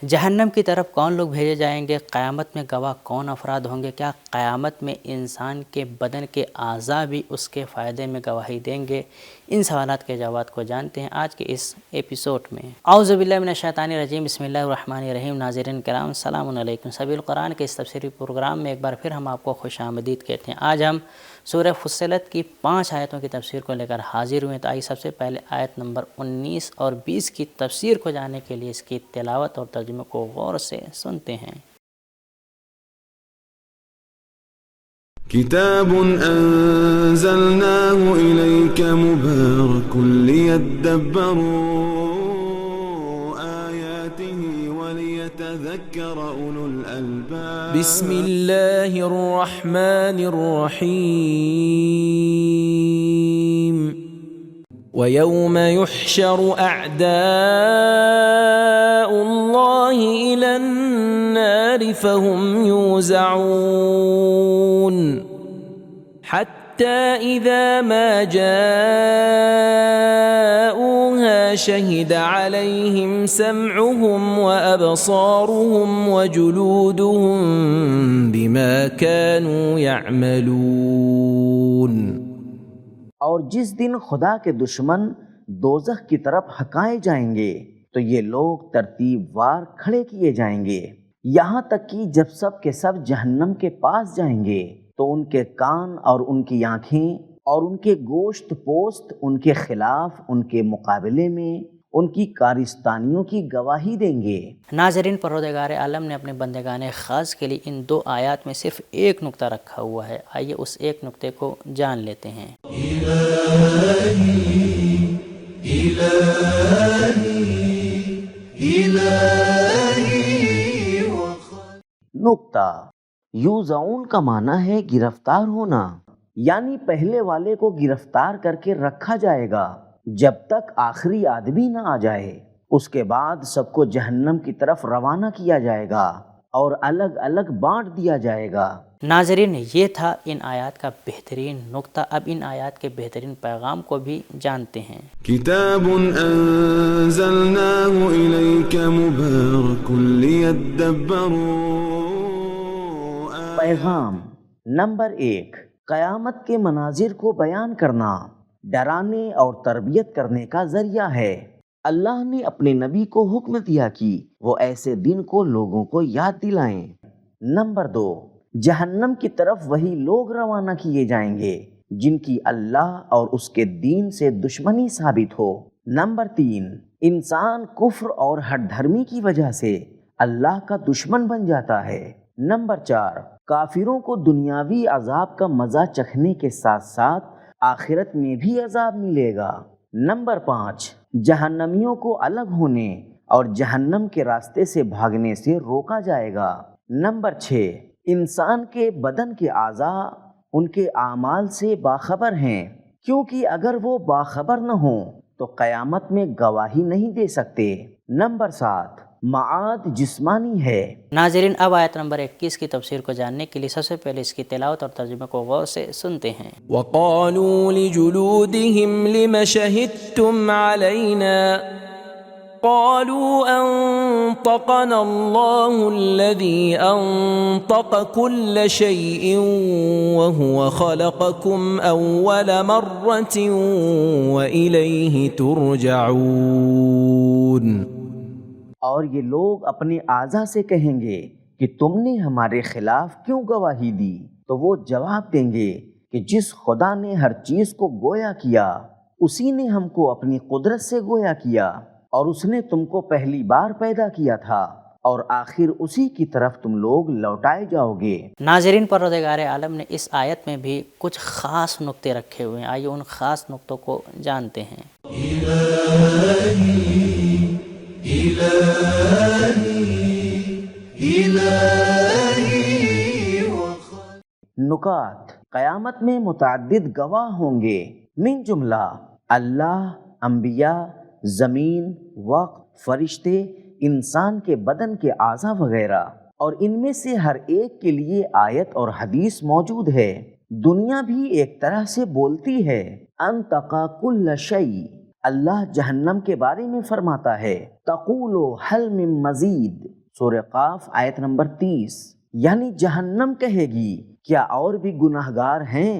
جہنم کی طرف کون لوگ بھیجے جائیں گے؟ قیامت میں گواہ کون افراد ہوں گے؟ کیا قیامت میں انسان کے بدن کے اعضاء بھی اس کے فائدے میں گواہی دیں گے؟ ان سوالات کے جوابات کو جانتے ہیں آج کے اس ایپیسوڈ میں۔ اعوذ باللہ من الشیطان الرجیم، بسم اللہ الرحمن الرحیم۔ ناظرین کرام السلام علیکم۔ سبیل القرآن کے اس تفسیری پروگرام میں ایک بار پھر ہم آپ کو خوش آمدید کہتے ہیں۔ آج ہم سورہ فصلت کی 5 آیتوں کی تفسیر کو لے کر حاضر ہوئے ہیں۔ تو آئیے سب سے پہلے آیت نمبر 19 اور 20 کی تفسیر کو جاننے کے لیے اس کی تلاوت اور ترجمے کو غور سے سنتے ہیں۔ کتاب انزلناه الیک مبارک لیدبروا آیاته ولیتذکر اولو الالباب۔ بسم اللہ الرحمن الرحیم۔ وَيَوْمَ يُحْشَرُ أَعْدَاءُ اللَّهِ إِلَى النَّارِ فَهُمْ يُوزَعُونَ حَتَّى إِذَا مَا جَاءُوهَا شَهِدَ عَلَيْهِمْ سَمْعُهُمْ وَأَبْصَارُهُمْ وَجُلُودُهُمْ بِمَا كَانُوا يَعْمَلُونَ۔ اور جس دن خدا کے دشمن دوزخ کی طرف ہکائے جائیں گے تو یہ لوگ ترتیب وار کھڑے کیے جائیں گے، یہاں تک کہ جب سب کے سب جہنم کے پاس جائیں گے تو ان کے کان اور ان کی آنکھیں اور ان کے گوشت پوست ان کے خلاف، ان کے مقابلے میں ان کی کارستانیوں کی گواہی دیں گے۔ ناظرین، پروردگار عالم نے اپنے بندگان خاص کے لیے ان 2 آیات میں صرف ایک نقطہ رکھا ہوا ہے۔ آئیے اس ایک نقطے کو جان لیتے ہیں۔ نقطہ یوزعون کا معنی ہے گرفتار ہونا، یعنی پہلے والے کو گرفتار کر کے رکھا جائے گا جب تک آخری آدمی نہ آ جائے۔ اس کے بعد سب کو جہنم کی طرف روانہ کیا جائے گا اور الگ الگ بانٹ دیا جائے گا۔ ناظرین، یہ تھا ان آیات کا بہترین نقطہ۔ اب ان آیات کے بہترین پیغام کو بھی جانتے ہیں۔ کتاب انزلناه الیک مبارک لیدبروا۔ پیغام نمبر 1، قیامت کے مناظر کو بیان کرنا ڈرانے اور تربیت کرنے کا ذریعہ ہے۔ اللہ نے اپنے نبی کو حکم دیا کہ وہ ایسے دن کو لوگوں کو یاد دلائیں۔ نمبر 2، جہنم کی طرف وہی لوگ روانہ کیے جائیں گے جن کی اللہ اور اس کے دین سے دشمنی ثابت ہو۔ نمبر 3، انسان کفر اور ہٹ دھرمی کی وجہ سے اللہ کا دشمن بن جاتا ہے۔ نمبر 4، کافروں کو دنیاوی عذاب کا مزہ چکھنے کے ساتھ ساتھ آخرت میں بھی عذاب ملے گا۔ نمبر 5، جہنمیوں کو الگ ہونے اور جہنم کے راستے سے بھاگنے سے روکا جائے گا۔ نمبر 6، انسان کے بدن کے اعضاء ان کے اعمال سے باخبر ہیں، کیونکہ اگر وہ باخبر نہ ہوں تو قیامت میں گواہی نہیں دے سکتے۔ نمبر 7، معاد جسمانی ہے۔ ناظرین، اب آیت نمبر 21 کی تفسیر کو جاننے کے لیے سب سے پہلے اس کی تلاوت اور ترجمے کو غور سے سنتے ہیں۔ وَقَالُوا لِجُلُودِهِمْ لِمَ شَهِدتُّمْ عَلَيْنَا قَالُوا أَنطَقَنَا اللَّهُ الَّذِي أَنطَقَ كُلَّ شَيْءٍ وَهُوَ خَلَقَكُمْ أَوَّلَ مَرَّةٍ وَإِلَيْهِ تُرْجَعُونَ۔ اور یہ لوگ اپنے اعضاء سے کہیں گے کہ تم نے ہمارے خلاف کیوں گواہی دی؟ تو وہ جواب دیں گے کہ جس خدا نے ہر چیز کو گویا کیا اسی نے ہم کو اپنی قدرت سے گویا کیا، اور اس نے تم کو پہلی بار پیدا کیا تھا اور آخر اسی کی طرف تم لوگ لوٹائے جاؤ گے۔ ناظرین، پروردگار عالم نے اس آیت میں بھی کچھ خاص نقطے رکھے ہوئے ہیں۔ آئیے ان خاص نقطوں کو جانتے ہیں۔ نکات، قیامت میں متعدد گواہ ہوں گے، من جملہ اللہ، انبیاء، زمین، وقت، فرشتے، انسان کے بدن کے اعضاء وغیرہ، اور ان میں سے ہر ایک کے لیے آیت اور حدیث موجود ہے۔ دنیا بھی ایک طرح سے بولتی ہے انطق کل شیء، اللہ جہنم کے بارے میں فرماتا ہے تقولو حل من مزید، سورہ قاف آیت نمبر 30، یعنی جہنم کہے گی کیا اور بھی گناہگار ہیں؟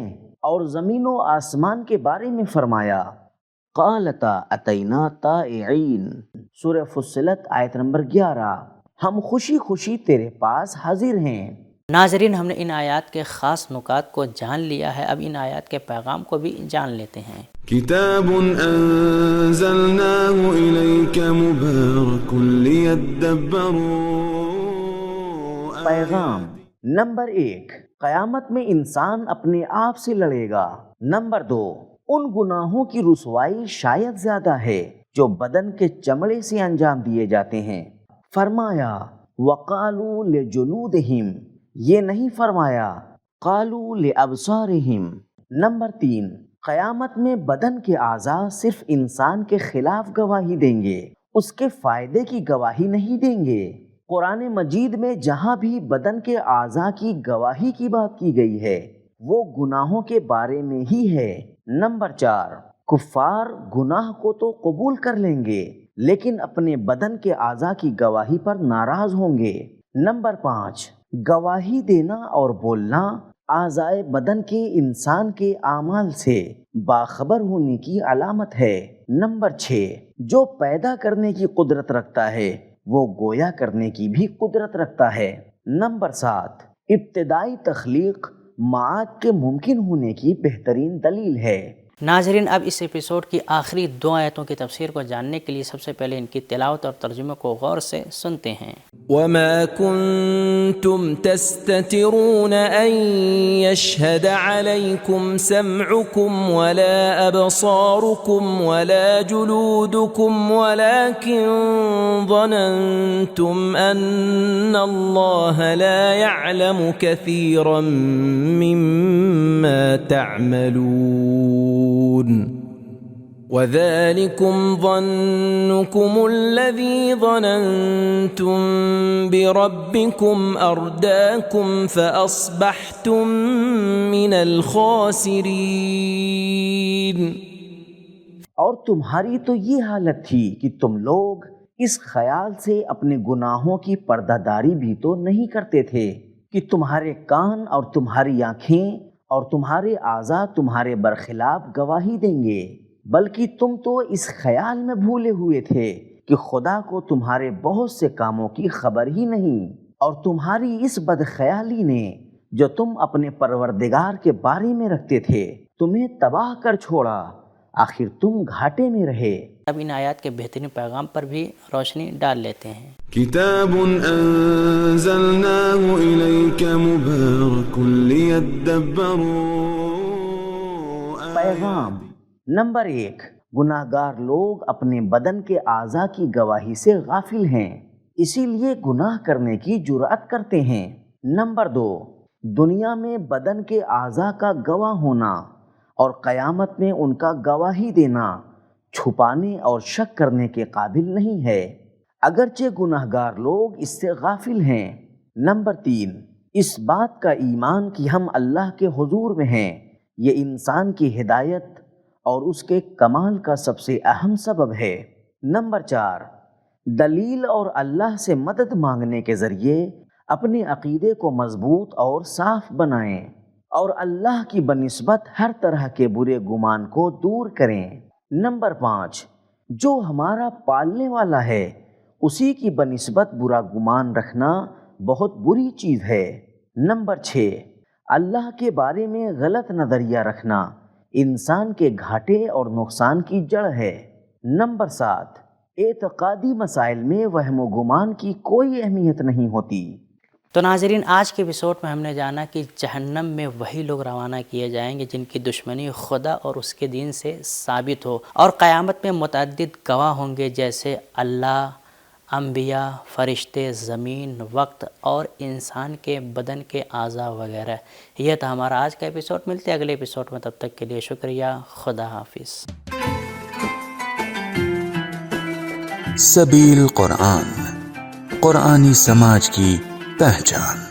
اور زمین و آسمان کے بارے میں فرمایا قالتا اتینا طائعین، سورہ فصلت آیت نمبر 11، ہم خوشی خوشی تیرے پاس حاضر ہیں۔ ناظرین، ہم نے ان آیات کے خاص نکات کو جان لیا ہے، اب ان آیات کے پیغام کو بھی جان لیتے ہیں۔ کتاب انزلناه الیک مبارک لیدبروا۔ پیغام نمبر 1، قیامت میں انسان اپنے آپ سے لڑے گا۔ نمبر 2، ان گناہوں کی رسوائی شاید زیادہ ہے جو بدن کے چمڑے سے انجام دیے جاتے ہیں۔ فرمایا وقالوا لجلودہم، یہ نہیں فرمایا قالوا لابصارہم۔ نمبر 3، قیامت میں بدن کے اعضاء صرف انسان کے خلاف گواہی دیں گے، اس کے فائدے کی گواہی نہیں دیں گے۔ قرآن مجید میں جہاں بھی بدن کے اعضاء کی گواہی کی بات کی گئی ہے وہ گناہوں کے بارے میں ہی ہے۔ نمبر 4، کفار گناہ کو تو قبول کر لیں گے لیکن اپنے بدن کے اعضاء کی گواہی پر ناراض ہوں گے۔ نمبر 5، گواہی دینا اور بولنا اعضائے بدن کے انسان کے اعمال سے باخبر ہونے کی علامت ہے۔ نمبر 6، جو پیدا کرنے کی قدرت رکھتا ہے وہ گویا کرنے کی بھی قدرت رکھتا ہے۔ نمبر 7، ابتدائی تخلیق معاد کے ممکن ہونے کی بہترین دلیل ہے۔ ناظرین، اب اس ایپیسوڈ کی آخری 2 آیتوں کی تفسیر کو جاننے کے لیے سب سے پہلے ان کی تلاوت اور ترجمے کو غور سے سنتے ہیں۔ وما كنتم تستترون أن يشهد عليكم سمعكم ولا أبصاركم ولا جلودكم ولكن ظننتم أن الله لا يعلم كثيرا مما تعملون وَذَلِكُمْ ظَنُّكُمُ الَّذِي ظَنَنْتُمْ بِرَبِّكُمْ أَرْدَاكُمْ فَأَصْبَحْتُمْ مِنَ الْخَاسِرِينَ۔ اور تمہاری تو یہ حالت تھی کہ تم لوگ اس خیال سے اپنے گناہوں کی پردہ داری بھی تو نہیں کرتے تھے کہ تمہارے کان اور تمہاری آنکھیں اور تمہارے اعضاء تمہارے برخلاف گواہی دیں گے، بلکہ تم تو اس خیال میں بھولے ہوئے تھے کہ خدا کو تمہارے بہت سے کاموں کی خبر ہی نہیں، اور تمہاری اس بدخیالی نے جو تم اپنے پروردگار کے بارے میں رکھتے تھے تمہیں تباہ کر چھوڑا، آخر تم گھاٹے میں رہے۔ اب ان آیات کے بہترین پیغام پر بھی روشنی ڈال لیتے ہیں۔ کتاب انزلناه الیک مبارک لیدبروا۔ پیغام نمبر 1، گناہگار لوگ اپنے بدن کے اعضاء کی گواہی سے غافل ہیں، اسی لیے گناہ کرنے کی جرأت کرتے ہیں۔ نمبر 2، دنیا میں بدن کے اعضاء کا گواہ ہونا اور قیامت میں ان کا گواہی دینا چھپانے اور شک کرنے کے قابل نہیں ہے، اگرچہ گناہگار لوگ اس سے غافل ہیں۔ نمبر 3، اس بات کا ایمان کہ ہم اللہ کے حضور میں ہیں، یہ انسان کی ہدایت اور اس کے کمال کا سب سے اہم سبب ہے۔ نمبر 4، دلیل اور اللہ سے مدد مانگنے کے ذریعے اپنے عقیدے کو مضبوط اور صاف بنائیں اور اللہ کی بنسبت ہر طرح کے برے گمان کو دور کریں۔ نمبر 5، جو ہمارا پالنے والا ہے اسی کی بنسبت برا گمان رکھنا بہت بری چیز ہے۔ نمبر 6، اللہ کے بارے میں غلط نظریہ رکھنا انسان کے گھاٹے اور نقصان کی جڑ ہے۔ نمبر 7، اعتقادی مسائل میں وہم و گمان کی کوئی اہمیت نہیں ہوتی۔ تو ناظرین، آج کے ایپیسوڈ میں ہم نے جانا کہ جہنم میں وہی لوگ روانہ کیے جائیں گے جن کی دشمنی خدا اور اس کے دین سے ثابت ہو، اور قیامت میں متعدد گواہ ہوں گے جیسے اللہ، انبیاء، فرشتے، زمین، وقت اور انسان کے بدن کے اعضاء وغیرہ۔ یہ تھا ہمارا آج کا ایپیسوڈ، ملتے ہیں اگلے ایپیسوڈ میں، تب تک کے لیے شکریہ، خدا حافظ۔ سبیل قرآن، قرآنی سماج کی پہچان۔